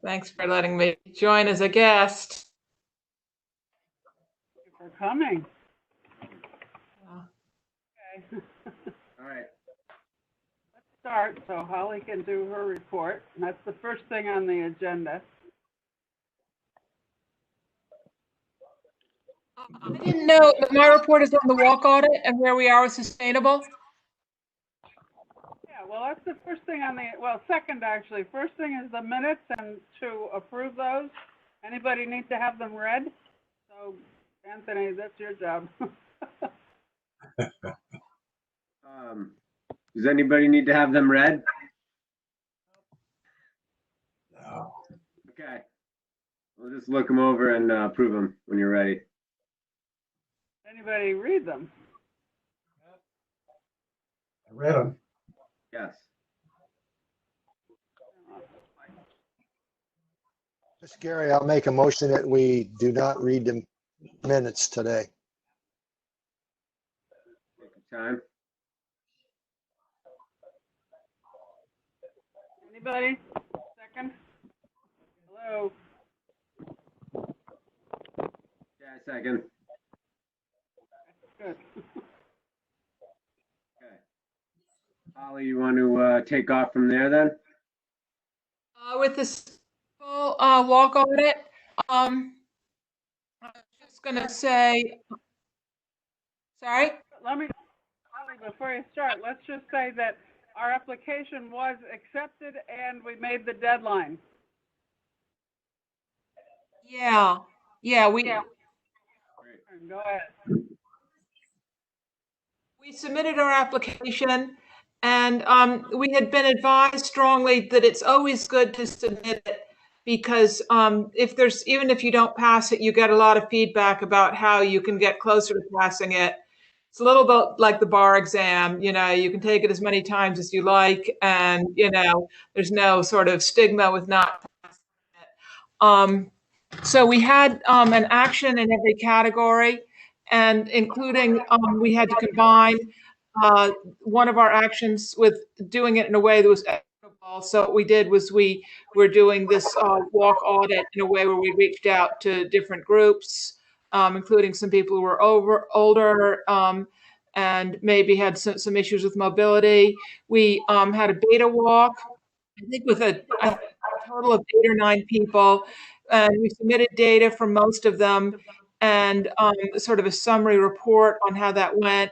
Thanks for letting me join as a guest. Thank you for coming. Uh, Okay. All right. Let's start so Holly can do her report. And that's the first thing on the agenda. I didn't know that my report is on the walk audit and where we are with sustainable. Yeah, well, that's the first thing on the, well, second actually. First thing is the minutes and to approve those. Anybody need to have them read? So Anthony, that's your job. Does anybody need to have them read? No. Okay. We'll just look them over and approve them when you're ready. Anybody read them? I read them. Yes. Mr. Gary, I'll make a motion that we do not read the minutes today. Take your time. Anybody? Second? Hello? Yeah, second. Good. Okay. Holly, you want to take off from there then? With this walk audit, I'm just gonna say, sorry? Let me, Holly, before you start, let's just say that our application was accepted and we made the deadline. Yeah, Great. Go ahead. we submitted our application and we had been advised strongly that it's always good to submit it because even if you don't pass it, you get a lot of feedback about how you can get closer to passing it. It's a little bit like the bar exam, you can take it as many times as you like, and there's no sort of stigma with not passing it. So we had an action in every category, and including we had to combine one of our actions with doing it in a way that was equitable. So what we did was we were doing this walk audit in a way where we reached out to different groups, including some people who were older and maybe had some issues with mobility. We had a beta walk, I think with a total of 8 or 9 people, and we submitted data from most of them and sort of a summary report on how that went.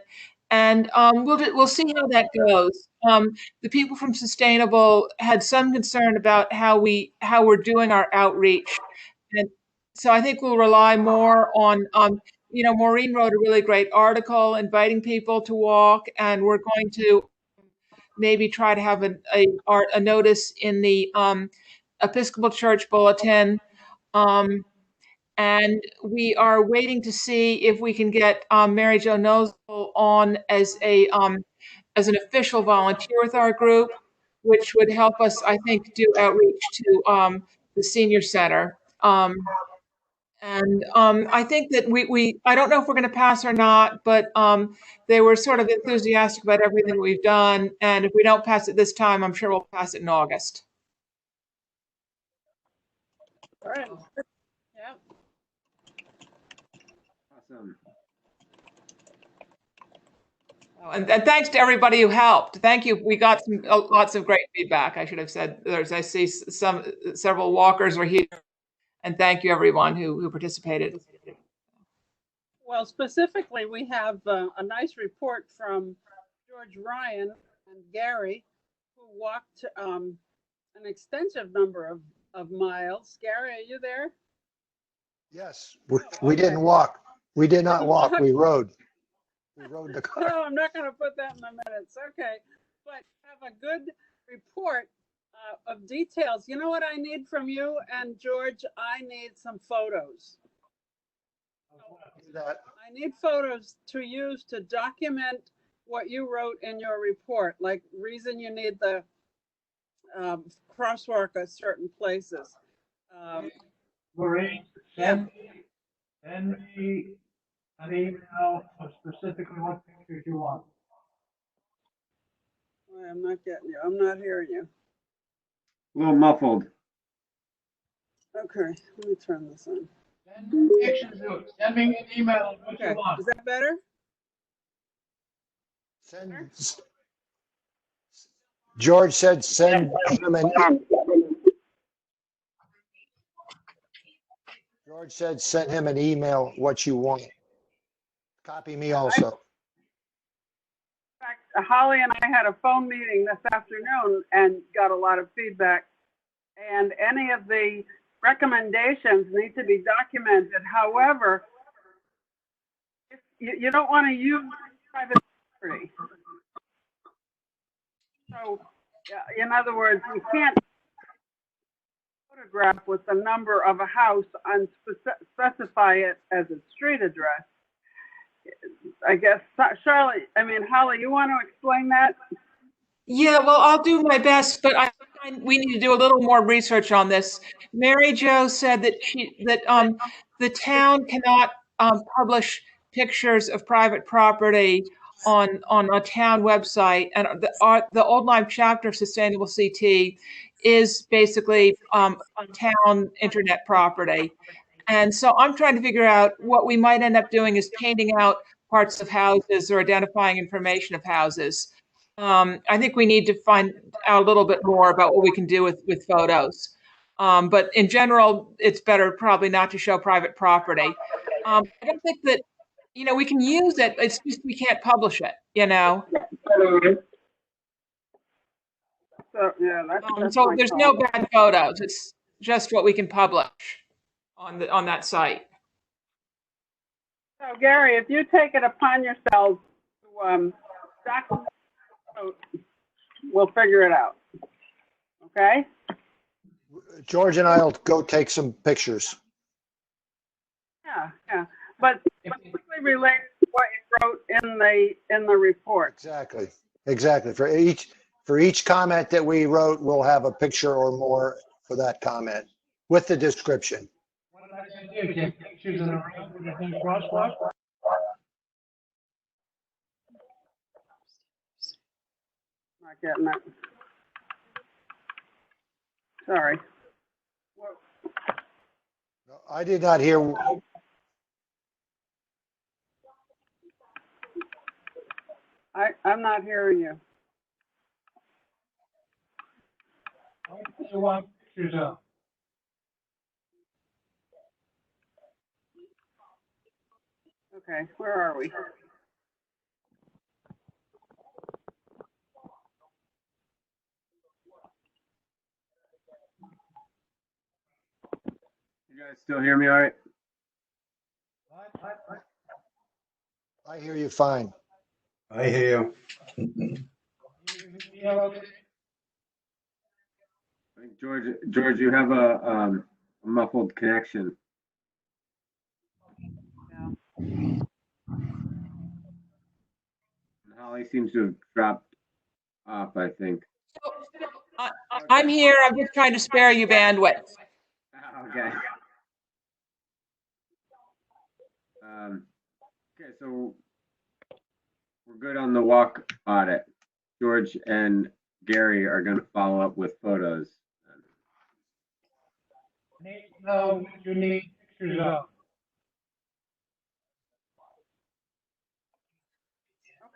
And we'll see how that goes. The people from Sustainable had some concern about how we're doing our outreach, and so I think we'll rely more on. Maureen wrote a really great article inviting people to walk, and we're going to maybe try to have a notice in the Episcopal Church Bulletin. And we are waiting to see if we can get Mary Jo Nozel on as an official volunteer with our group, which would help us, I think, do outreach to the senior center. I think that I don't know if we're going to pass or not, but they were sort of enthusiastic about everything we've done. And if we don't pass it this time, I'm sure we'll pass it in August. All right. Yeah. Awesome. And thanks to everybody who helped. Thank you. We got lots of great feedback. I should have said, I see several walkers were here. And thank you everyone who participated. Well, specifically, we have a nice report from George Ryan and Gary, who walked an extensive number of miles. Gary, are you there? Yes, we didn't walk. We did not walk. We rode. We rode the car. No, I'm not going to put that in the minutes. Okay. But have a good report of details. You know what I need from you and George? I need some photos. I need photos to use to document what you wrote in your report, like reason you need the crosswalk at certain places. Maureen, send me an email of specifically what pictures you want. I'm not getting you. I'm not hearing you. A little muffled. Okay, let me turn this on. Send me pictures of it. Send me an email of what you Okay, want. is that better? George said send him an, George said send him an email what you want. Copy me also. In fact, Holly and I had a phone meeting this afternoon and got a lot of feedback. And any of the recommendations need to be documented. However, if you don't want to use private property. So, in other words, you can't photograph with the number of a house and specify it as a street address. I guess, Charlotte, Holly, you want to explain that? Yeah, well, I'll do my best, but I find we need to do a little more research on this. Mary Jo said that the town cannot publish pictures of private property on a town website, and the Old Lyme chapter of Sustainable CT is basically on town internet property. And so I'm trying to figure out what we might end up doing is painting out parts of houses or identifying information of houses. I think we need to find out a little bit more about what we can do with photos. But in general, it's better probably not to show private property. I don't think that, we can use it. It's just we can't publish it, So, yeah, that's So my there's call. no bad photos. It's just what we can publish on that site. So Gary, if you take it upon yourself to document, we'll figure it out. Okay? George and I'll go take some pictures. Yeah. But specifically related to what you wrote in the report. Exactly. For each comment that we wrote, we'll have a picture or more for that comment with the description. What I can do, take pictures of the road with the crosswalk. Not getting it. Sorry. I did not hear. I'm not hearing you. What do you want pictures of? Okay, where are we? You guys still hear me all right? I hear you fine. I hear you. I think George, you have a muffled connection. Yeah. Holly seems to have dropped off, I think. I'm here. I'm just trying to spare you bandwidth. Okay. Okay, so we're good on the walk audit. George and Gary are going to follow up with photos. I need to know what you need pictures of.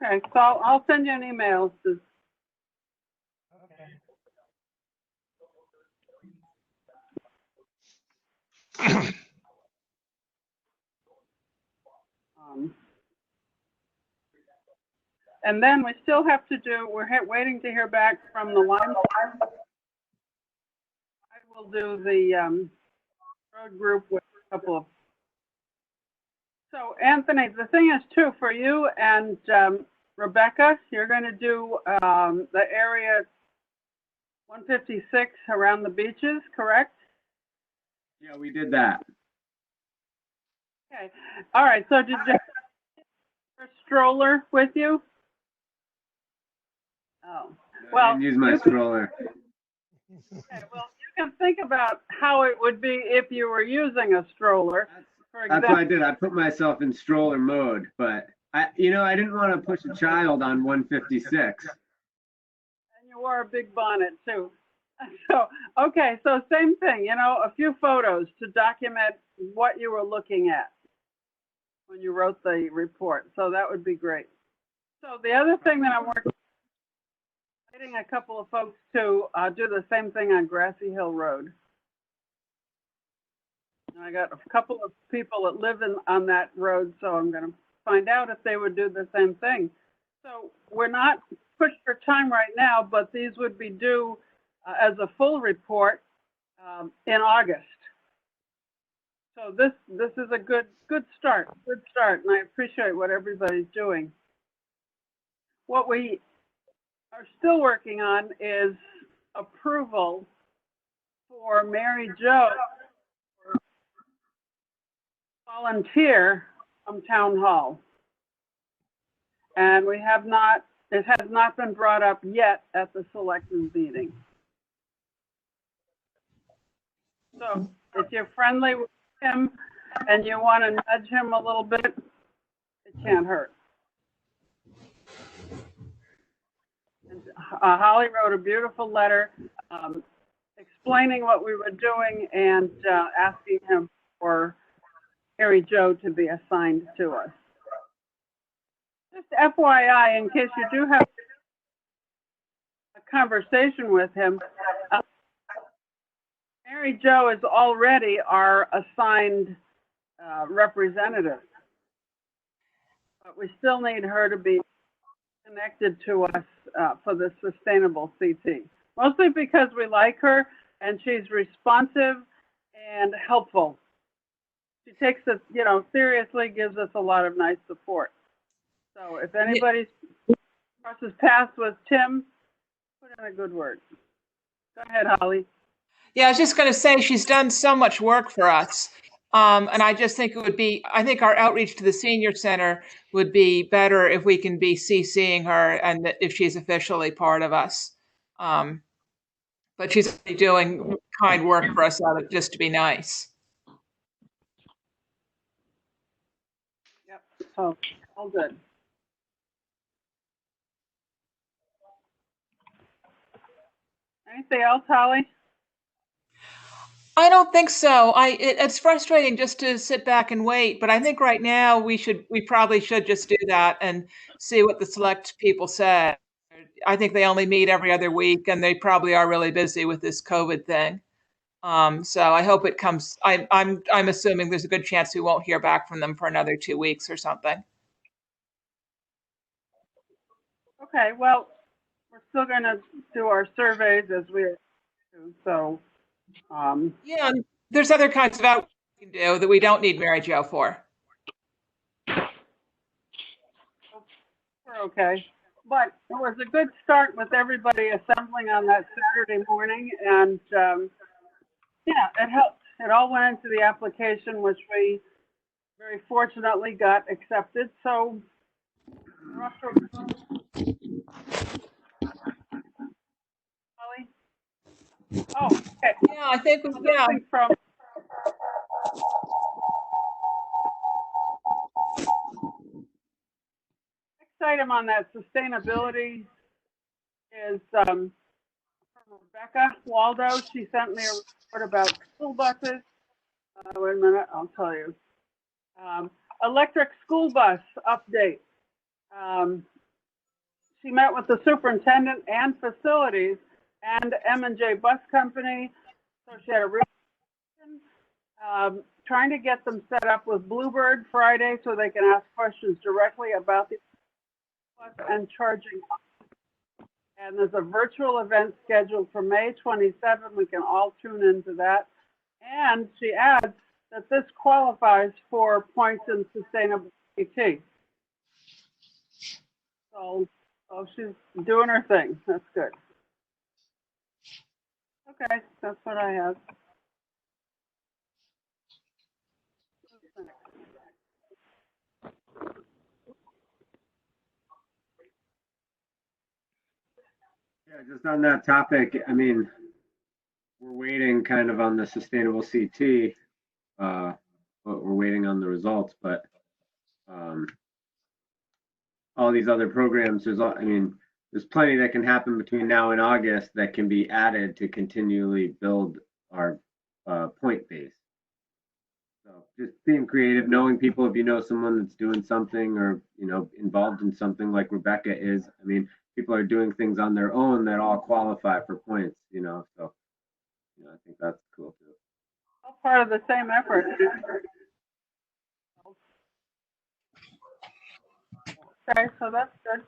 Okay, so I'll send you an email. Okay. And then we still have to do, we're waiting to hear back from the Lyme. I will do the road group with a couple of. So Anthony, the thing is too, for you and Rebecca, you're going to do the area 156 around the beaches, correct? Yeah, we did that. Okay. All right. So did you have a stroller with you? Oh, well. I didn't use my stroller. Okay, well, you can think about how it would be if you were using a stroller. For That's example, what I did. I put myself in stroller mode, but I didn't want to push a child on 156. and you wore a big bonnet too. So, okay, so same thing, a few photos to document what you were looking at when you wrote the report. So that would be great. So the other thing that I'm getting a couple of folks to do the same thing on Grassy Hill Road. And I got a couple of people that live on that road, so I'm going to find out if they would do the same thing. So we're not pushed for time right now, but these would be due as a full report in August. So this is a good start, and I appreciate what everybody's doing. What we are still working on is approval for Mary Jo volunteer from Town Hall. And it has not been brought up yet at the selectmen's meeting. So if you're friendly with him and you want to nudge him a little bit, it can't hurt. And, Holly wrote a beautiful letter explaining what we were doing and asking him for Mary Jo to be assigned to us. Just FYI, in case you do have a conversation with him, Mary Jo is already our assigned representative, but we still need her to be connected to us for the Sustainable CT. Mostly because we like her and she's responsive and helpful. She takes it, seriously, gives us a lot of nice support. So if anybody crosses paths with Tim, put in a good word. Go ahead, Holly. Yeah, I was just going to say she's done so much work for us. And I just think I think our outreach to the senior center would be better if we can be CCing her and if she's officially part of us. But she's doing kind work for us just to be nice. Yep, so all good. Anything else, Holly? I don't think so. It's frustrating just to sit back and wait, but I think right now we probably should just do that and see what the select people say. I think they only meet every other week and they probably are really busy with this COVID thing. So I hope it comes. I'm assuming there's a good chance we won't hear back from them for another 2 weeks or something. Okay, well, we're still going to do our surveys as we do. So, yeah, there's other kinds of outreach we can do that we don't need Mary Jo for. we're okay. But it was a good start with everybody assembling on that Saturday morning, and yeah, it helped. It all went into the application, which we very fortunately got accepted. So, Holly? Oh, okay. Yeah, I think yeah. From next item on that sustainability is from Rebecca Waldo. She sent me a report about school buses. Wait a minute, I'll tell you. Electric school bus update. She met with the superintendent and facilities and M&J Bus Company. So she had a real trying to get them set up with Bluebird Friday so they can ask questions directly about the bus and charging. And there's a virtual event scheduled for May 27. We can all tune into that. And she adds that this qualifies for points in sustainability. So she's doing her thing. That's good. Okay, that's what I have. Yeah, just on that topic, I mean, we're waiting kind of on the Sustainable CT, but we're waiting on the results, but all these other programs, there's there's plenty that can happen between now and August that can be added to continually build our point base. So just being creative, knowing people, if you know someone that's doing something or, you know, involved in something like Rebecca is, I mean, people are doing things on their own that all qualify for points, you know, so, you know, I think that's cool too. All part of the same effort. Okay, so that's good.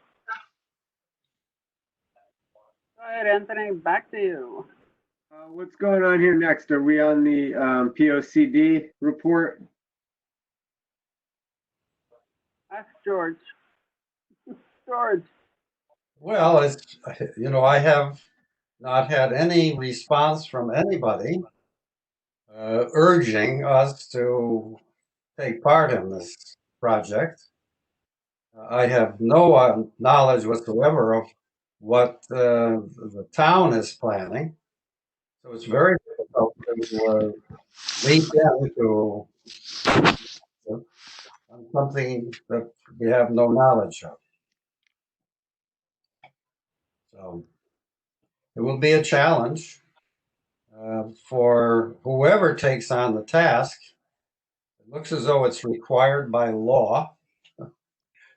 Go ahead, Anthony, back to you. What's going on here next? Are we on the POCD report? Ask George. George, Well, it's, you know, I have not had any response from anybody urging us to take part in this project. I have no knowledge whatsoever of what the town is planning. So it's very difficult to lead them to on something that we have no knowledge of. So it will be a challenge for whoever takes on the task. It looks as though it's required by law.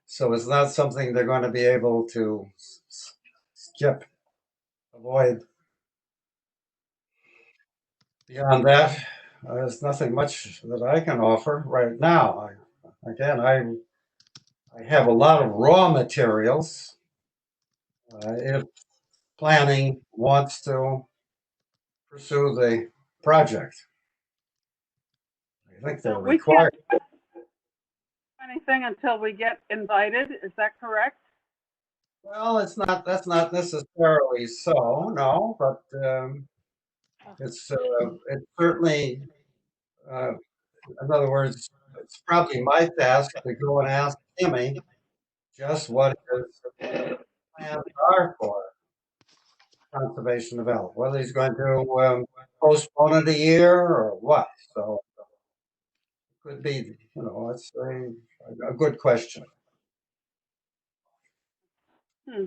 So it's not something they're going to be able to skip, avoid. Beyond that, there's nothing much that I can offer right now. I have a lot of raw materials. If planning wants to pursue the project, I think they're we required. can't do anything until we get invited, is that correct? Well, that's not necessarily so, no, but it's certainly, in other words, it's probably my task to go and ask Timmy just what his plans are for conservation development, whether he's going to postpone it a year or what. So it could be, you know, it's a good question. So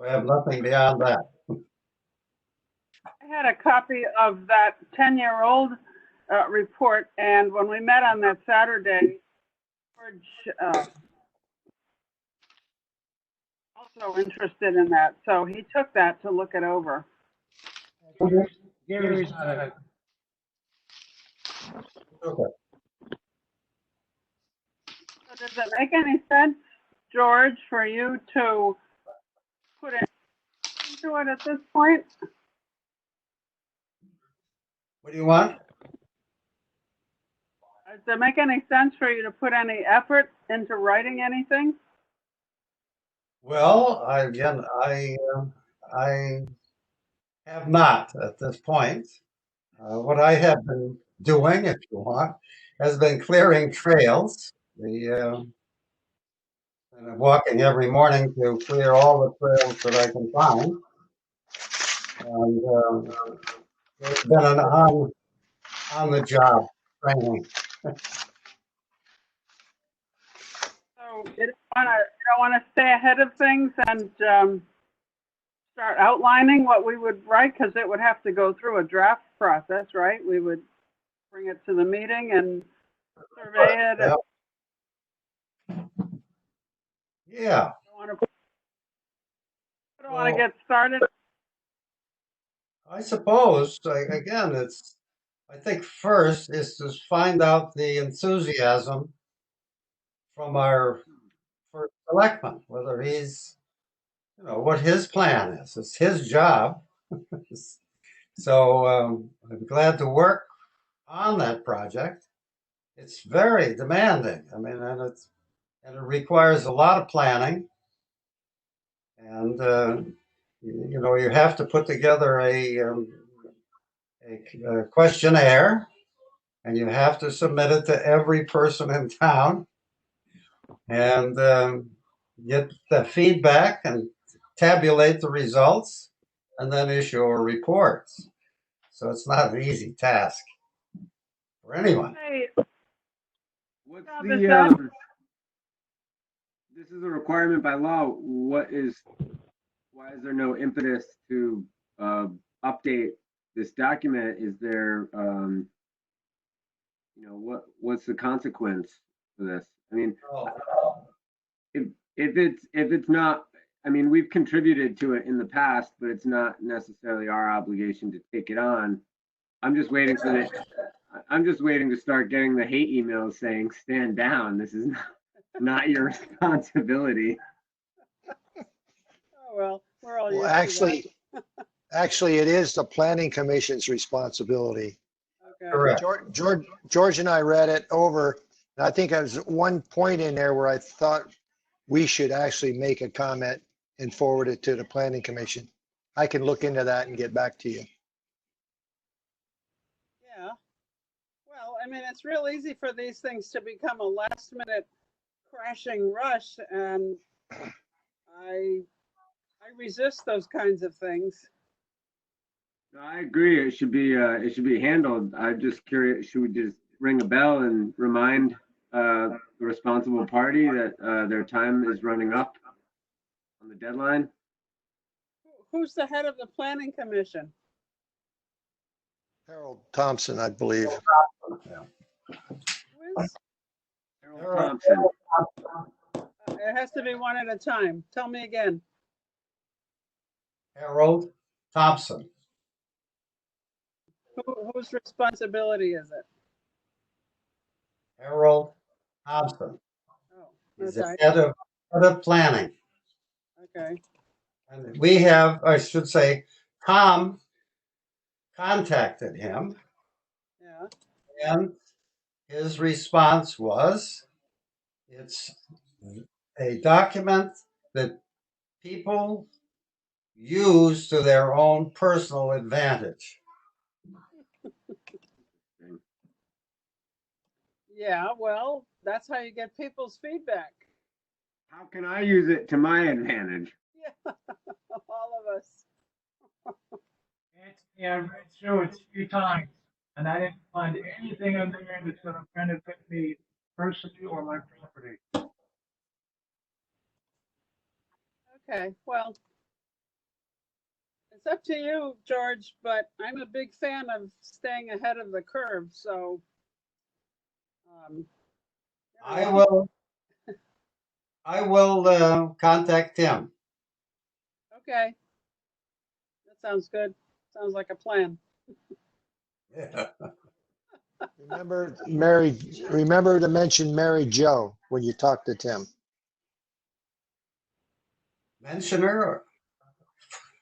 I have nothing beyond that. I had a copy of that 10-year-old report, and when we met on that Saturday, George also interested in that, so he took that to look it over. Gary's not a, Okay. So does it make any sense, George, for you to put it into it at this point? What do you want? Does it make any sense for you to put any effort into writing anything? Well, I have not at this point. What I have been doing, if you want, has been clearing trails. And I'm walking every morning to clear all the trails that I can find. And it's been an on-the-job training. So you don't want to stay ahead of things and start outlining what we would write, because it would have to go through a draft process, right? We would bring it to the meeting and survey it. Yeah. I don't want to get started. I suppose, again, I think first is to find out the enthusiasm from our first selectman, whether he's, you know, what his plan is. It's his job. So I'm glad to work on that project. It's very demanding. I mean, and it requires a lot of planning. And you know, you have to put together a questionnaire, and you have to submit it to every person in town, and get the feedback and tabulate the results, and then issue a report. So it's not an easy task for anyone. Hey, What's Rob, is that- this is a requirement by law, why is there no impetus to update this document? Is there, what's the consequence for this? I mean, if it's not, I mean, we've contributed to it in the past, but it's not necessarily our obligation to take it on. I'm just waiting to start getting the hate emails saying, stand down. This is not your responsibility. Oh, well, we're all Well, used to actually, it is the planning commission's responsibility. that. Okay. Correct. George and I read it over, and I think there's one point in there where I thought we should actually make a comment and forward it to the planning commission. I can look into that and get back to you. Yeah. Well, I mean, it's real easy for these things to become a last minute crashing rush, and I resist those kinds of things. No, I agree. It should be handled. I'm just curious. Should we just ring a bell and remind the responsible party that their time is running up on the deadline? Who's the head of the planning commission? Harold Thompson, I believe. Who is? Harold Thompson. It has to be one at a time. Tell me again. Harold Thompson. Whose responsibility is it? Harold Thompson. Oh, He's okay. the head of planning. Okay. And we have, I should say, Tom contacted him, Yeah. and his response was, it's a document that people use to their own personal advantage. Yeah. Well, that's how you get people's feedback. How can I use it to my advantage? Yeah. All of us. Anthony, I read through it a few times, and I didn't find anything in there that's gonna benefit me personally or my property. Okay. Well, it's up to you, George, but I'm a big fan of staying ahead of the curve. So, I will contact him. Okay. That sounds good. Sounds like a plan. Remember to mention Mary Jo when you talk to Tim. Mention her?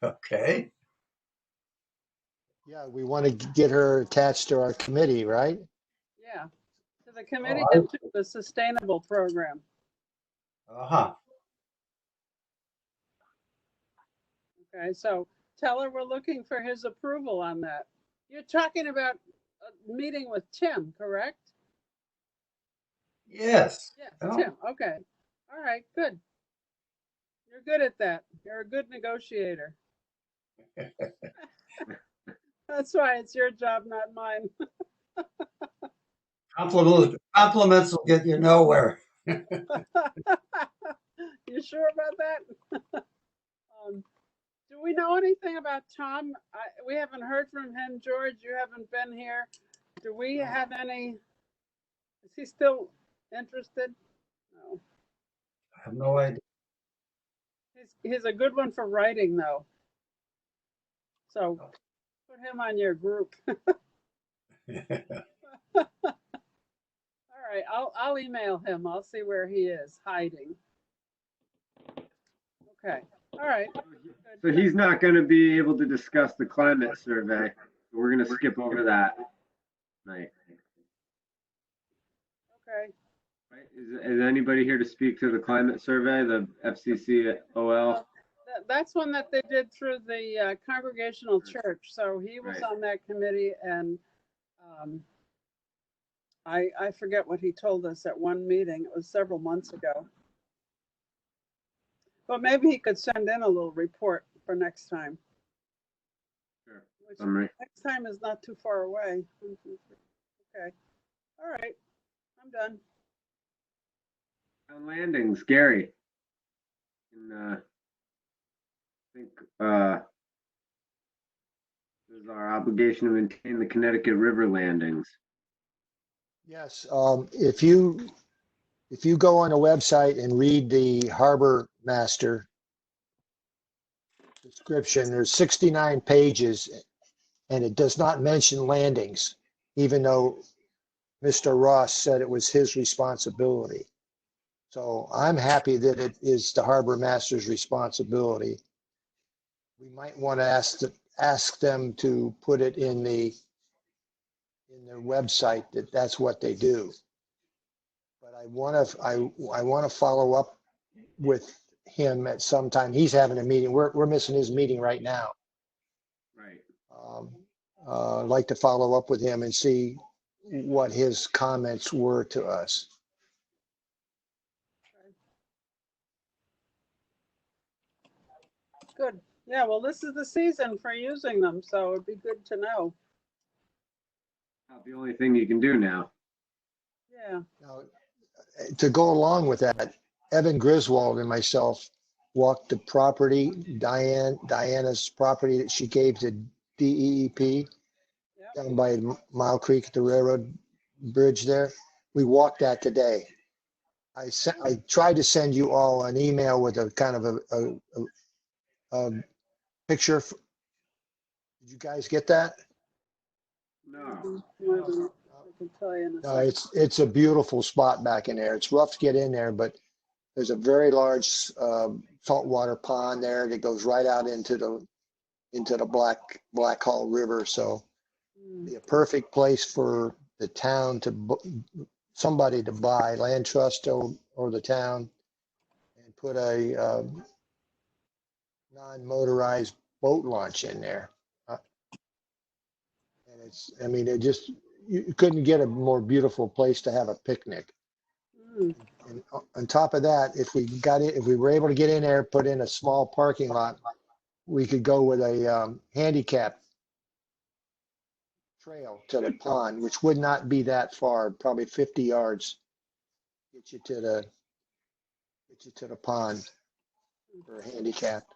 Okay. Yeah, we want to get her attached to our committee, right? Yeah. To the committee I- and to the sustainable program. Uh-huh. Okay. So tell her we're looking for his approval on that. You're talking about a meeting with Tim, correct? Yes. Yes, Oh. Tim. Okay. All right. Good. You're good at that. You're a good negotiator. That's why it's your job, not mine. Compliments will get you nowhere. You sure about that? Do we know anything about Tom? We haven't heard from him. George, you haven't been here. Do we have any? Is he still interested? No. I have no idea. He's a good one for writing, though. So put him on your group. All right, I'll email him. I'll see where he is hiding. Okay. All right. So he's not going to be able to discuss the climate survey. We're going to skip over that tonight. Okay. Right? Is anybody here to speak to the climate survey, the FCC OL? That's one that they did through the Congregational Church. So he was Right. on that committee, and I forget what he told us at one meeting. It was several months ago. But maybe he could send in a little report for next time. Sure. Which Summary. next time is not too far away. 1, 2, 3. Okay. All right. I'm done. On landings, Gary. I think this is our obligation to maintain the Connecticut River landings. Yes, if you go on the website and read the harbor master description, there's 69 pages and it does not mention landings, even though Mr. Ross said it was his responsibility. So I'm happy that it is the harbor master's responsibility. We might want to ask them to put it in their website that that's what they do. But I want to follow up with him at some time. He's having a meeting. We're missing his meeting right now. Right. I'd like to follow up with him and see what his comments were to us. Good. Yeah, well, this is the season for using them, so it'd be good to know. Not the only thing you can do now. Yeah. Now, to go along with that, Evan Griswold and myself walked the property, Diana's property that she gave to DEEP Yep. down by Mile Creek at the railroad bridge there. We walked that today. I tried to send you all an email with a kind of a picture. Did you guys get that? No. I can tell you in a No, second. it's a beautiful spot back in there. It's rough to get in there, but there's a very large saltwater pond there that goes right out into the Black Hall River. So Mm. be a perfect place for the town somebody to buy, land trust or the town, and put a non-motorized boat launch in there. And I mean, you couldn't get a more beautiful place to have a picnic. Mm. And on top of that, if we were able to get in there, put in a small parking lot, we could go with a handicap trail to the pond, which would not be that far, probably 50 yards. Get you to the pond for a handicap.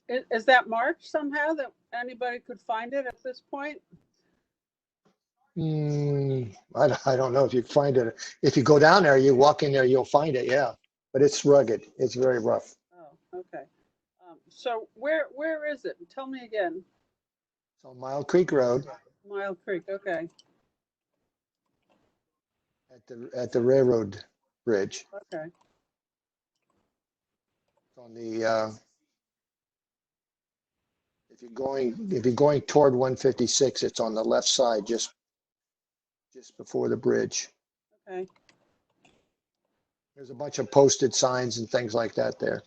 Is that marked somehow that anybody could find it at this point? I don't know if you find it. If you go down there, you walk in there, you'll find it. Yeah, but it's rugged. It's very rough. Oh, okay. So where is it? Tell me again. It's on Mile Creek Road Mile Creek. Okay. at the railroad bridge. Okay. It's on the if you're going toward 156, it's on the left side, just before the bridge. Okay. There's a bunch of posted signs and things like that there.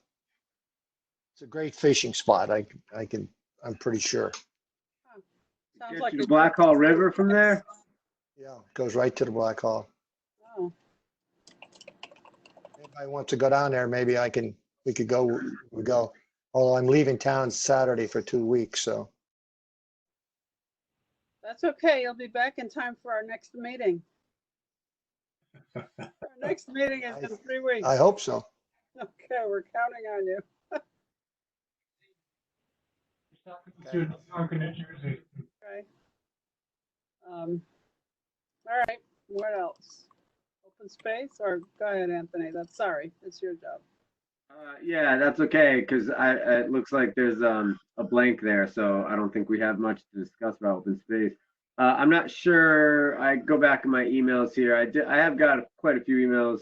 It's a great fishing spot. I'm pretty sure. Sounds Get like you to a Black Hall River from there? Yeah, it goes right to the Black Hall. Oh, If I want to go down there, maybe we could go. Although I'm leaving town Saturday for 2 weeks, so. that's okay. You'll be back in time for our next meeting. Our next meeting is in 3 weeks. I hope so. Okay, we're counting on you. To New York and New Jersey. Okay. All right, what else? Open space, or go ahead, Anthony. Sorry, it's your job. Yeah, that's okay, because it looks like there's a blank there, so I don't think we have much to discuss about open space. I'm not sure. I go back in my emails here. I have got quite a few emails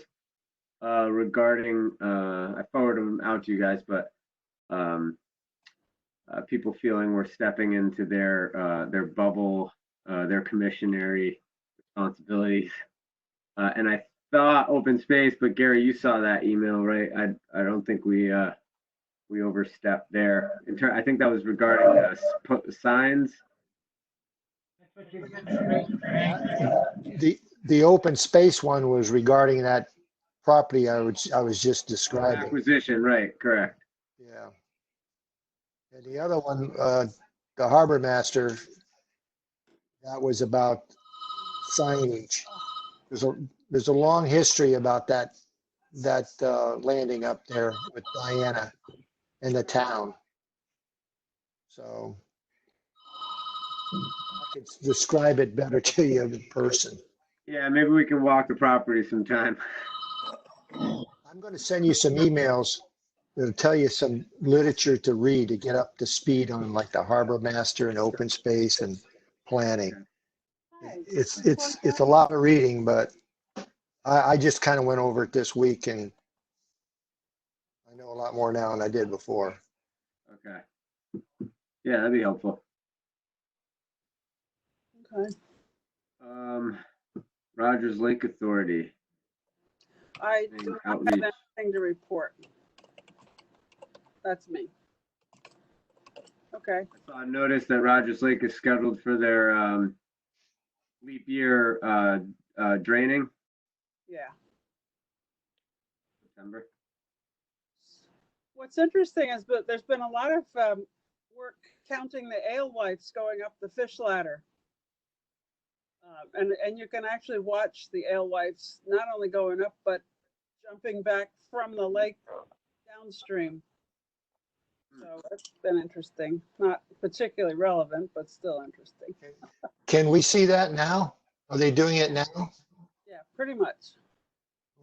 regarding. I forwarded them out to you guys, but people feeling we're stepping into their bubble, their commissionary responsibilities, and I thought open space, but Gary, you saw that email, right? I don't think we overstepped there. I think that was regarding signs. The open space one was regarding that property I was just describing. Acquisition, right? Correct. Yeah. And the other one, the harbor master, that was about signage. There's a long history about that landing up there with Diana and the town. So I could describe it better to you in person. Yeah, maybe we can walk the property sometime. I'm going to send you some emails that'll tell you some literature to read to get up to speed on like the harbor master and open space and planning. It's a lot of reading, but I just kind of went over it this week and I know a lot more now than I did before. Okay. Yeah, that'd be helpful. Okay. Rogers Lake Authority. I do not have Outreach. anything to report. That's me. Okay. So I noticed that Rogers Lake is scheduled for their leap year draining Yeah. September. What's interesting is that there's been a lot of work counting the alewives going up the fish ladder. And you can actually watch the alewives not only going up, but jumping back from the lake downstream. So that's been interesting. Not particularly relevant, but still interesting. Can we see that now? Are they doing it now? Yeah, pretty much.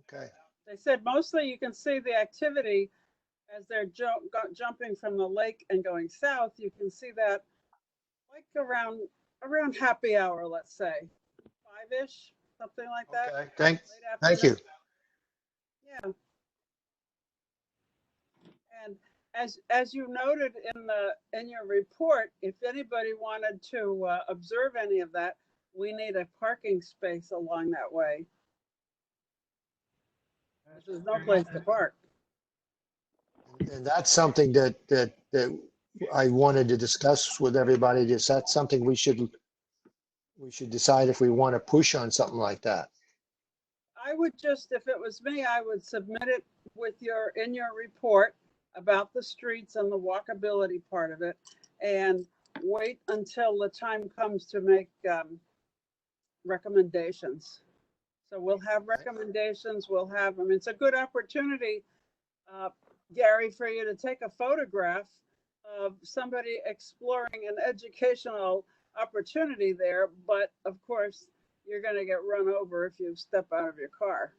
Okay. They said mostly you can see the activity as they're jumping from the lake and going south. You can see that like around happy hour, let's say 5-ish, something like that. Okay. Late Thank you. afternoon. Yeah. And as you noted in your report, if anybody wanted to observe any of that, we need a parking space along that way. There's no place to park. And that's something that I wanted to discuss with everybody. Is that something we should decide if we want to push on something like that? I would just, if it was me, I would submit it in your report about the streets and the walkability part of it, and wait until the time comes to make recommendations. So we'll have recommendations. I mean, it's a good opportunity, Gary, for you to take a photograph of somebody exploring an educational opportunity there. But of course, you're going to get run over if you step out of your car.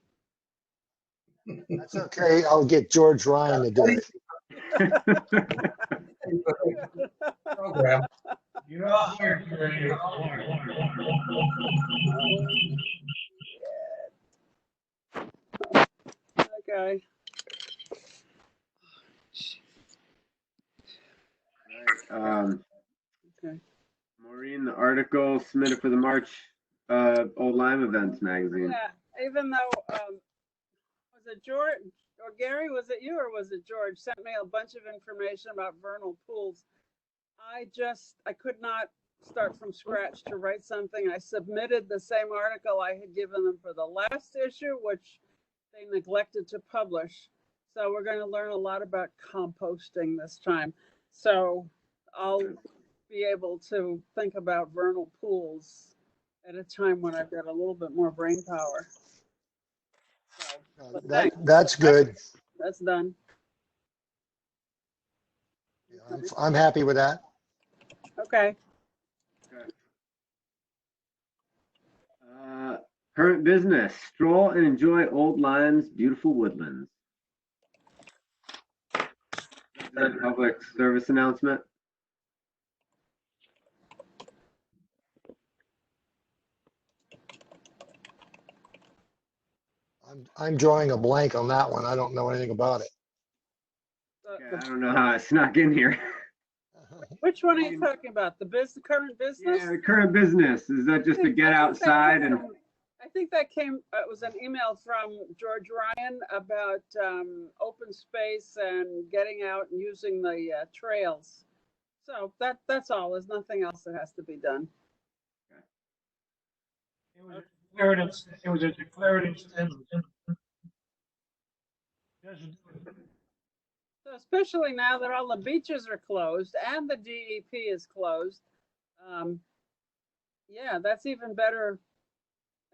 That's okay. I'll get George Ryan to do it. Program. You're not here, Gary. Okay. Okay. Maureen, the article submitted for the March Old Lyme Events magazine. Yeah, even though, was it George or Gary, was it you or was it George, sent me a bunch of information about vernal pools. I could not start from scratch to write something. I submitted the same article I had given them for the last issue, which they neglected to publish. So we're going to learn a lot about composting this time. So I'll be able to think about vernal pools at a time when I've got a little bit more brain power. So, but thanks. That's good. That's done. I'm happy with that. Okay. Current business, stroll and enjoy Old Lyme's beautiful woodlands. Is that a public service announcement? I'm drawing a blank on that one. I don't know anything about it. Yeah, I don't know how it snuck in here. Which one are you talking about? The current business? Yeah, the current business. Is that just to get outside and? I think that it was an email from George Ryan about open space and getting out and using the trails. So that's all. There's nothing else that has to be done. It was a declarative statement. So especially now that all the beaches are closed and the DEP is closed, yeah, that's even better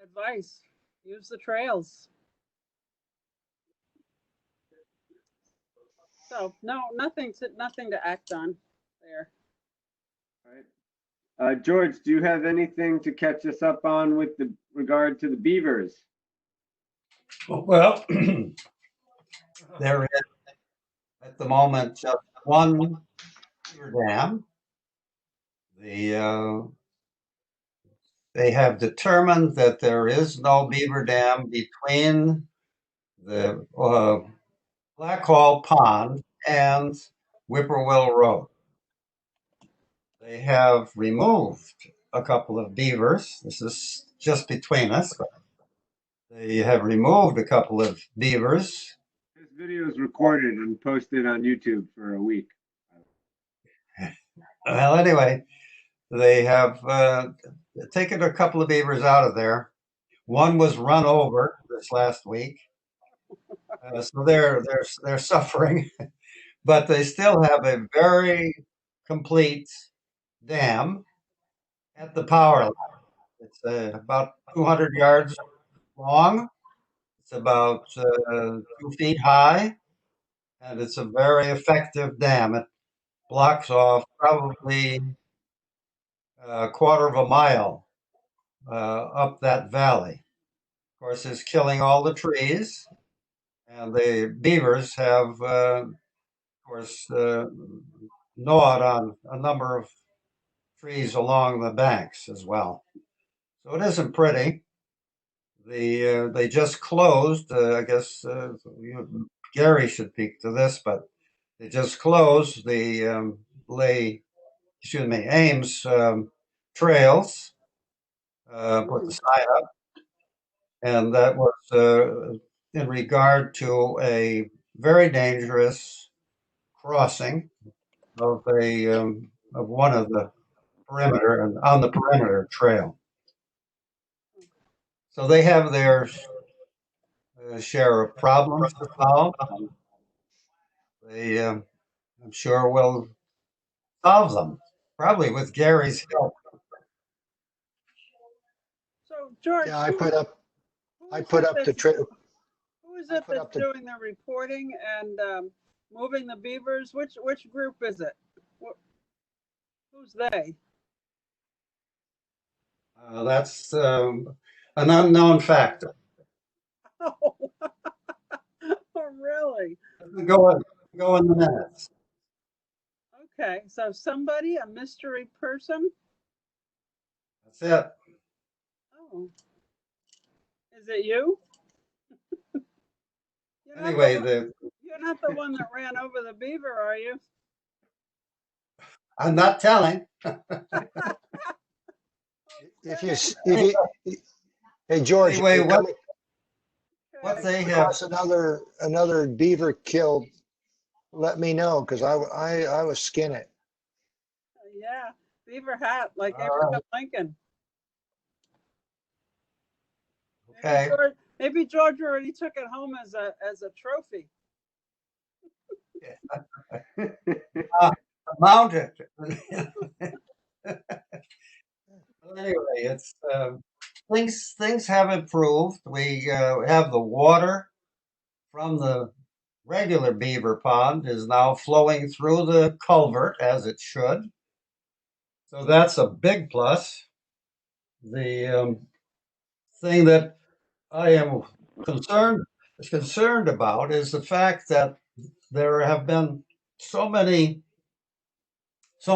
advice. Use the trails. So no, nothing to act on there. All right. George, do you have anything to catch us up on with the regard to the beavers? Well, there is at the moment just one beaver dam. They have determined that there is no beaver dam between the Black Hall Pond and Whippoorwill Road. They have removed a couple of beavers. This is just between us. They have removed a couple of beavers. This video is recorded and posted on YouTube for a week. Well, anyway, they have taken a couple of beavers out of there. One was run over this last week, so they're suffering, but they still have a very complete dam at the power line. It's about 200 yards long. It's about 2 feet high, and it's a very effective dam. It blocks off probably a quarter of a mile up that valley. Of course, it's killing all the trees, and the beavers have, of course, gnawed on a number of trees along the banks as well. So it isn't pretty. They just closed. I guess Gary should speak to this, but they just closed the Ames trails. Put the sign up, and that was in regard to a very dangerous crossing of one of the perimeter and on the perimeter trail. So they have their share of problems to solve. They, I'm sure, will solve them, probably with Gary's help. So George, Yeah, I put up who is the it trail. who is I it put that's up the- doing the reporting and moving the beavers? Which group is it? Who's they? That's an unknown factor. Oh, oh really? Go in the minutes. Okay, so somebody, a mystery person? That's it. Oh. Is it you? Anyway, You're not the one that ran over the beaver, are you? I'm not telling. Hey George, Anyway, if you come what they have, across another beaver killed, let me know, because I was skin it. Yeah, beaver hat like All Abraham right. Lincoln. okay. Maybe George already took it home as a trophy. Mount it. Anyway, it's things have improved. We have the water from the regular beaver pond is now flowing through the culvert as it should. So that's a big plus. The thing that I am concerned about is the fact that there have been so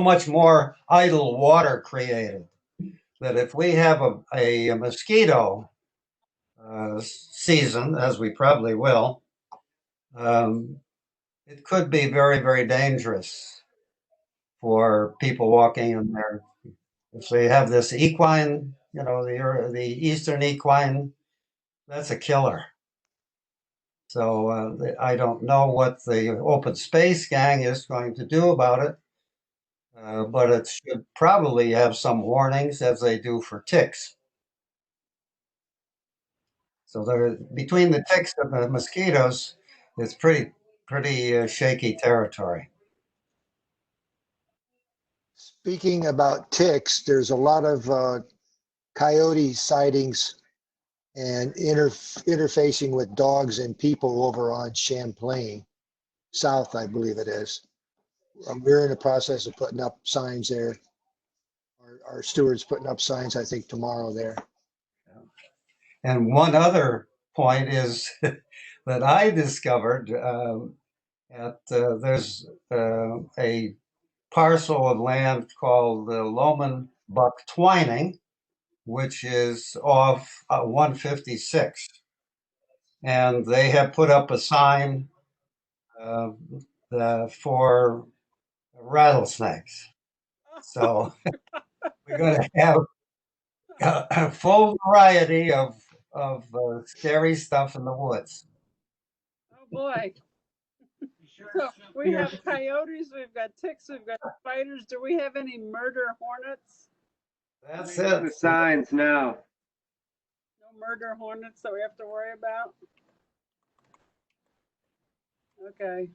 much more idle water created that if we have a mosquito season, as we probably will, it could be very, very dangerous for people walking in there. If they have this equine, the eastern equine, that's a killer. So I don't know what the open space gang is going to do about it, but it should probably have some warnings as they do for ticks. So between the ticks and the mosquitoes, it's pretty shaky territory. Speaking about ticks, there's a lot of coyote sightings and interfacing with dogs and people over on Champlain. South, I believe it is. We're in the process of putting up signs there. Our steward's putting up signs, I think, tomorrow there. And one other point is that I discovered there's a parcel of land called Loman Buck Twining, which is off 156. And they have put up a sign for rattlesnakes. So we're going to have a full variety of scary stuff in the woods. Oh, boy. So we have coyotes, we've got ticks, we've got spiders. Do we have any murder hornets? That's The it. signs now. No murder hornets that we have to worry about? Okay.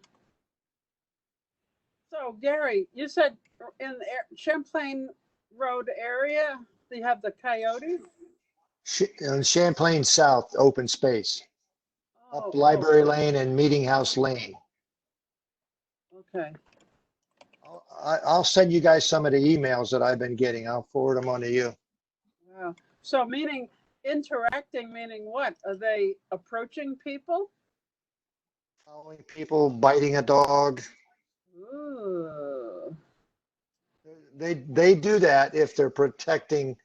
So Gary, you said in the Champlain Road area, you have the coyotes? On Champlain South, open space, Oh, up Library Lane and Meeting House Lane. Okay. I'll send you guys some of the emails that I've been getting. I'll forward them on to you. Wow. So meaning interacting, meaning what? Are they approaching people? Following people, biting a dog. Ooh. They do that if they're protecting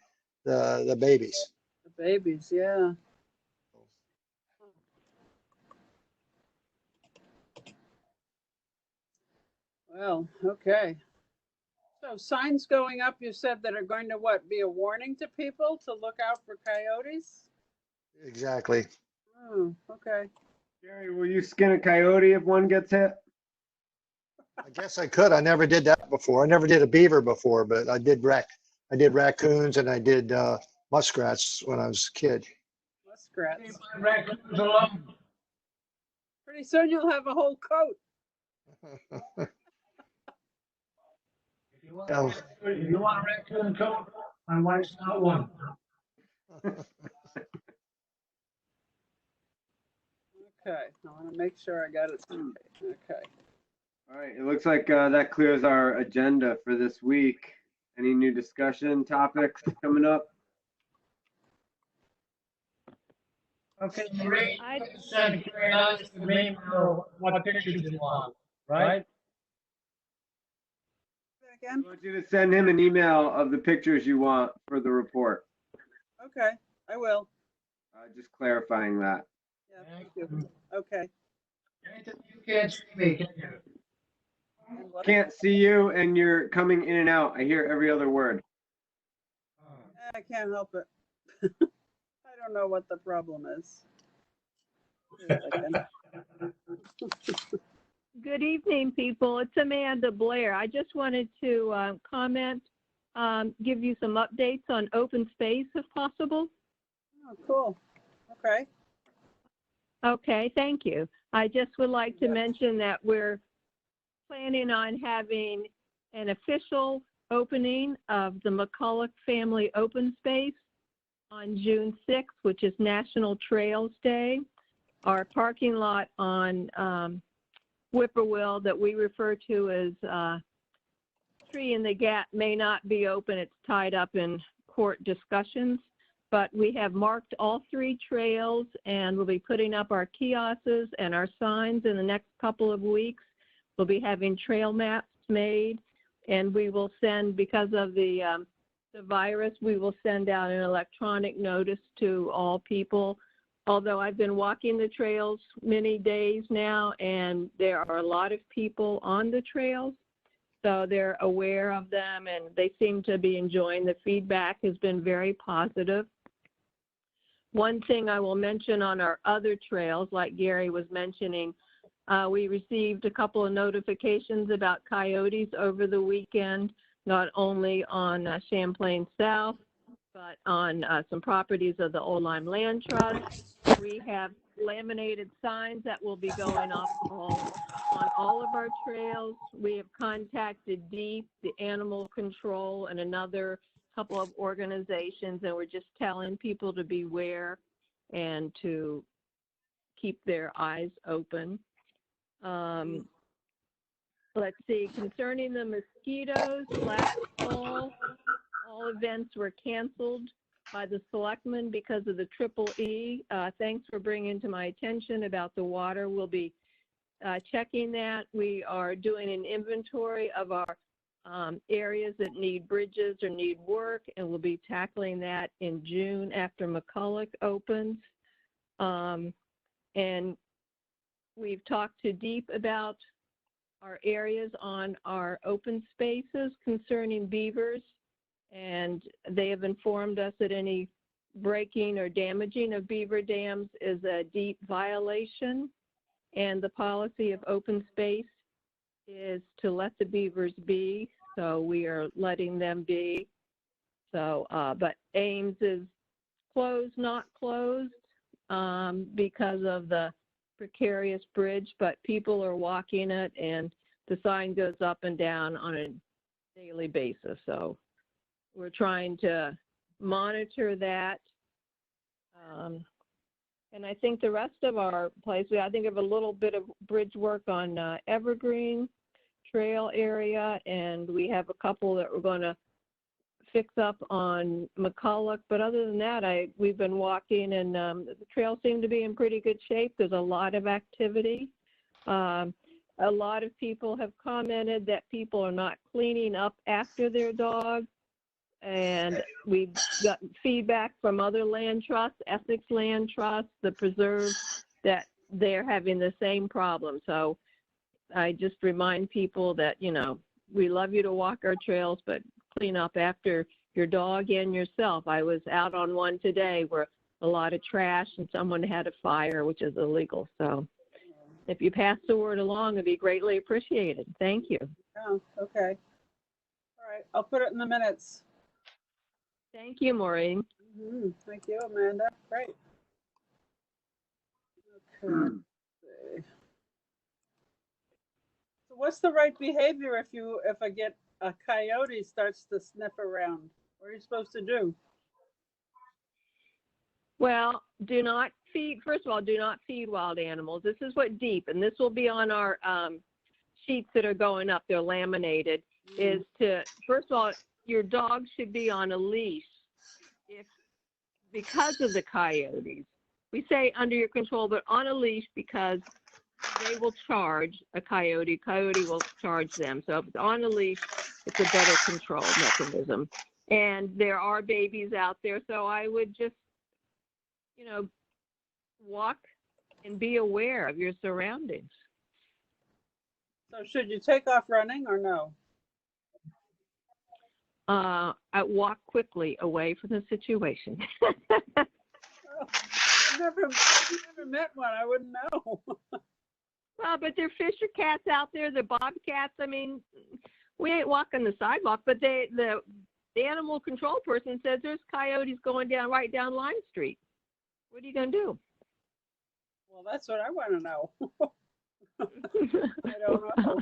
the babies. The babies, yeah. Well, okay. So signs going up, you said, that are going to what, be a warning to people to look out for coyotes? Exactly. Oh, okay. Gary, will you skin a coyote if one gets hit? I guess I could. I never did that before. I never did a beaver before, but I did raccoons and I did muskrats when I was a kid. Muskrats. Leave my raccoons alone. Pretty soon you'll have a whole coat. If you want a raccoon coat, my wife's not one. Okay, I want to make sure I got it straight. Okay. All right, it looks like that clears our agenda for this week. Any new discussion topics coming up? Okay, Marie, send Karen out to me know what pictures you want, right? Say Again? I want you to send him an email of the pictures you want for the report. Okay, I will. Just clarifying that. Yeah, thank you. Okay. You can't see me, can you? And what- Can't see you and you're coming in and out. I hear every other word. I can't help it. I don't know what the problem is. Wait a second. Good evening, people. It's Amanda Blair. I just wanted to comment, give you some updates on open space if possible. Oh, cool. Okay. Okay, thank you. I just would like to mention that we're planning on having an official opening of the McCulloch Family Open Space on June 6th, which is National Trails Day. Our parking lot on Whippoorwill that we refer to as Tree in the Gap may not be open. It's tied up in court discussions, but we have marked all 3 trails and we'll be putting up our kiosks and our signs in the next couple of weeks. We'll be having trail maps made and we will send, because of the virus, we will send out an electronic notice to all people. Although I've been walking the trails many days now and there are a lot of people on the trails, so they're aware of them and they seem to be enjoying. The feedback has been very positive. One thing I will mention on our other trails, like Gary was mentioning, we received a couple of notifications about coyotes over the weekend, not only on Champlain South, but on some properties of the Old Lyme Land Trust. We have laminated signs that will be going off on all of our trails. We have contacted DEEP, the Animal Control, and another couple of organizations, and we're just telling people to beware and to keep their eyes open. let's see, concerning the mosquitoes, last fall, all events were canceled by the selectmen because of the triple E. Thanks for bringing to my attention about the water. We'll be checking that. We are doing an inventory of our areas that need bridges or need work, and we'll be tackling that in June after McCulloch opens. And we've talked to Deep about our areas on our open spaces concerning beavers, and they have informed us that any breaking or damaging of beaver dams is a deep violation, and the policy of open space is to let the beavers be, so we are letting them be. So, but Ames is closed, not closed, because of the precarious bridge, but people are walking it, and the sign goes up and down on a daily basis. So we're trying to monitor that. And I think the rest of our place, I think of a little bit of bridge work on Evergreen Trail area, and we have a couple that we're going to fix up on McCulloch. But other than that, we've been walking, and the trails seem to be in pretty good shape. There's a lot of activity. A lot of people have commented that people are not cleaning up after their dogs. And we've got feedback from other land trusts, Essex Land Trust, the preserve, that they're having the same problem. So I just remind people that, you know, we love you to walk our trails, but clean up after your dog and yourself. I was out on one today where a lot of trash and someone had a fire, which is illegal. So if you pass the word along, it'd be greatly appreciated. Thank you. Oh, okay. All right, I'll put it in the minutes. Thank you, Maureen. Thank you, Amanda. Great. Okay. So what's the right behavior if a coyote starts to sniff around? What are you supposed to do? Well, do not feed, first of all, do not feed wild animals. This is what Deep, and this will be on our sheets that are going up, they're laminated, is to, first of all, your dog should be on a leash because of the coyotes. We say under your control, but on a leash because they will charge a coyote. Coyote will charge them. So if it's on a leash, it's a better control mechanism. And there are babies out there, so I would just, you know, walk and be aware of your surroundings. So should you take off running or no? I walk quickly away from the situation. I never met one. I wouldn't know. Well, but there are fisher cats out there, the bobcats. I mean, we ain't walking the sidewalk, but the animal control person says there's coyotes going right down Lime Street. What are you going to do? Well, that's what I want to know. I don't know.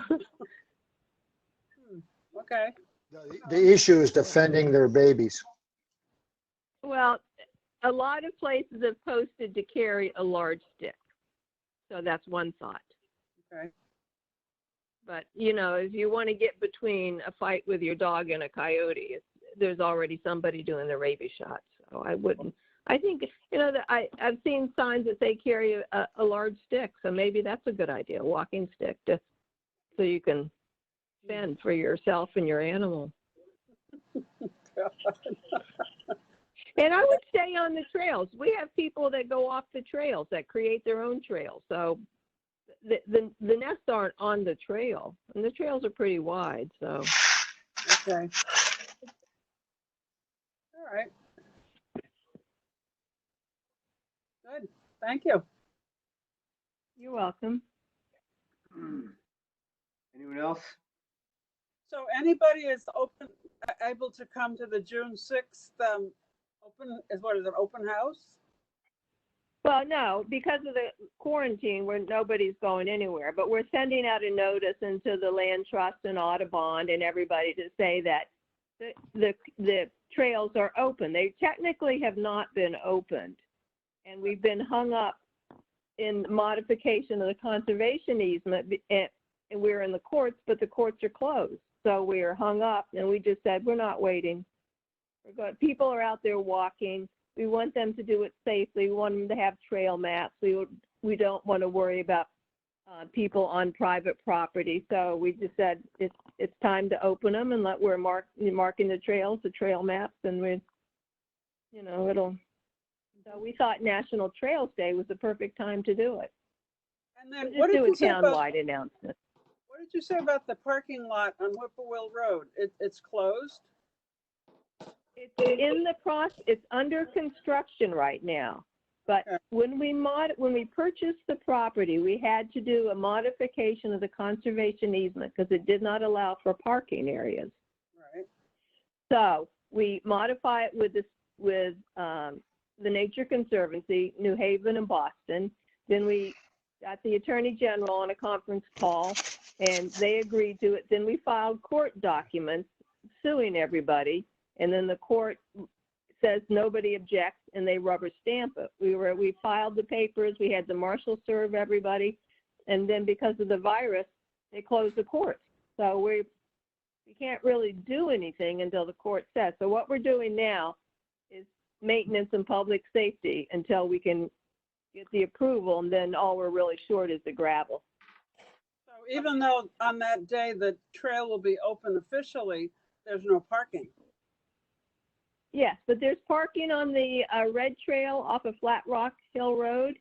Okay. The issue is defending their babies. Well, a lot of places have posted to carry a large stick. So that's one thought. Okay. But, you know, if you want to get between a fight with your dog and a coyote, there's already somebody doing the rabies shot. So I wouldn't. I think, you know, that I've seen signs that they carry a large stick. So maybe that's a good idea, a walking stick, so you can fend for yourself and your animal. And I would stay on the trails. We have people that go off the trails, that create their own trails. So the nests aren't on the trail, and the trails are pretty wide. So Okay. All right. Good. Thank you. you're welcome. Anyone else? So anybody is able to come to the June 6th open house? Well, no, because of the quarantine, where nobody's going anywhere. But we're sending out a notice into the Land Trust and Audubon and everybody to say that the trails are open. They technically have not been opened, and we've been hung up in modification of the conservation easement. and we were in the courts, but the courts are closed. So we are hung up, and we just said, we're not waiting. People are out there walking. We want them to do it safely. We want them to have trail maps. We don't want to worry about people on private property. So we just said it's time to open them, and we're marking the trails, the trail maps, and So we thought National Trails Day was the perfect time to do it. And then Just what did do a you say about, townwide announcement. what did you say about the parking lot on Whippoorwill Road? It's closed? It's in the process. It's under construction right now. But Okay. when we purchased the property, we had to do a modification of the conservation easement because it did not allow for parking areas. Right. So we modify it with the Nature Conservancy, New Haven and Boston. Then we got the Attorney General on a conference call, and they agreed to it. Then we filed court documents suing everybody, and then the court says nobody objects, and they rubber stamp it. We filed the papers, we had the marshal serve everybody, and then because of the virus, they closed the court. So we can't really do anything until the court says. So what we're doing now is maintenance and public safety until we can get the approval, and then all we're really short is the gravel. So even though on that day the trail will be open officially, there's no parking. Yes, but there's parking on the red trail off of Flat Rock Hill Road,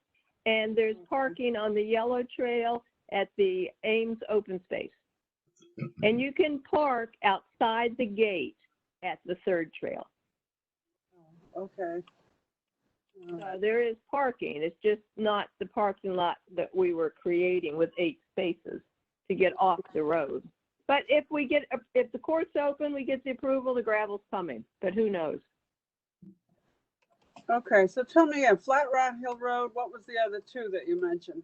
and there's parking on the yellow trail at the Ames Open Space. And you can park outside the gate at the third trail. Okay. So there is parking. It's just not the parking lot that we were creating with 8 spaces to get off the road. But if the court's open, we get the approval, the gravel's coming, but who knows? Okay, so tell me again, Flat Rock Hill Road, what was the other two that you mentioned?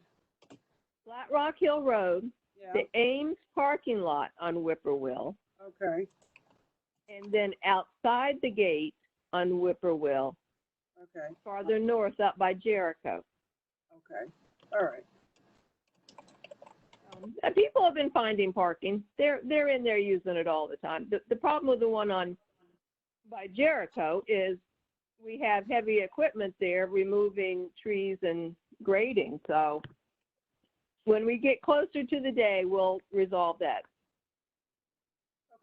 Flat Rock Hill Road, Yeah, the Ames parking lot on Whippoorwill, okay, and then outside the gate on Whippoorwill, okay, farther north up by Jericho. okay, all right. People have been finding parking. They're in there using it all the time. The problem with the one by Jericho is we have heavy equipment there removing trees and grading. So when we get closer to the day, we'll resolve that.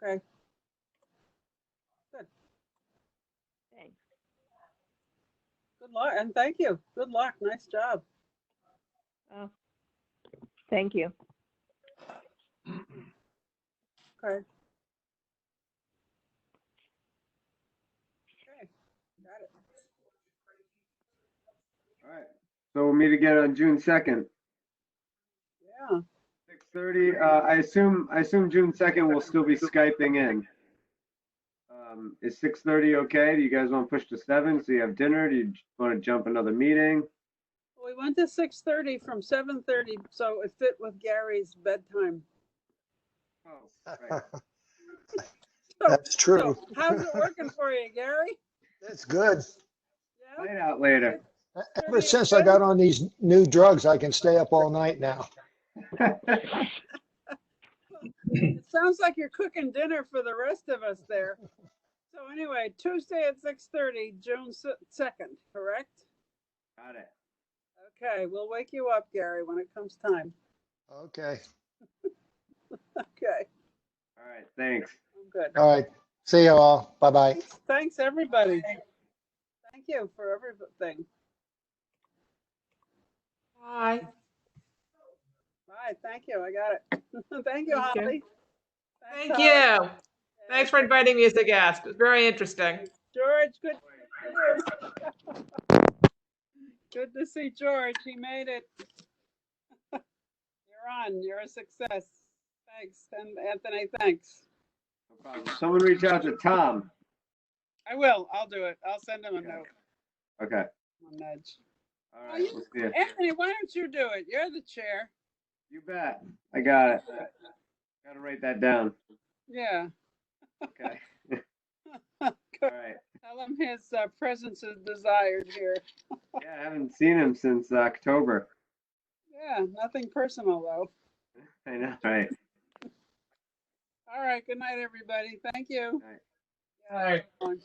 Okay, good. Thanks. Good luck, and thank you. Good luck. Nice job. Oh, thank you. Okay. Okay, got it. All right. So we'll meet again on June 2nd, Yeah, 6:30. I assume June 2nd we'll still be Skyping in. Is 6:30 okay? Do you guys want to push to 7 so you have dinner? Do you want to jump another meeting? we went to 6:30 from 7:30, so it fit with Gary's bedtime. Oh, right. That's true. So how's it working for you, Gary? That's good. Yeah? Night out later. Ever since I got on these new drugs, I can stay up all night now. It sounds like you're cooking dinner for the rest of us there. So anyway, Tuesday at 6:30, June 2nd, correct? Got it. Okay, we'll wake you up, Gary, when it comes time. Okay. Okay, All right. Thanks. I'm good. All right. See you all. Bye-bye. Thanks, everybody. Thank you for everything. Bye. Bye, thank you, I got it. Thank you, Thank you. Holly. Thank Thanks, you. Holly. Thanks for inviting me as a guest. It was very interesting. George, good. Good to see George. He made it. You're on. You're a success. Thanks. And Anthony, thanks. No problem. Someone reach out to Tom. I will. I'll do it. I'll send him a note. Okay. A nudge. All right. We'll see you. Anthony, why don't you do it? You're the chair. You bet. I got it. Got to write that down. Yeah. Okay. All right. Tell him his presence is desired here. Yeah, I haven't seen him since October. Yeah, nothing personal though. I know, right? All right, good night, everybody. Thank you. Right. All right. Everyone.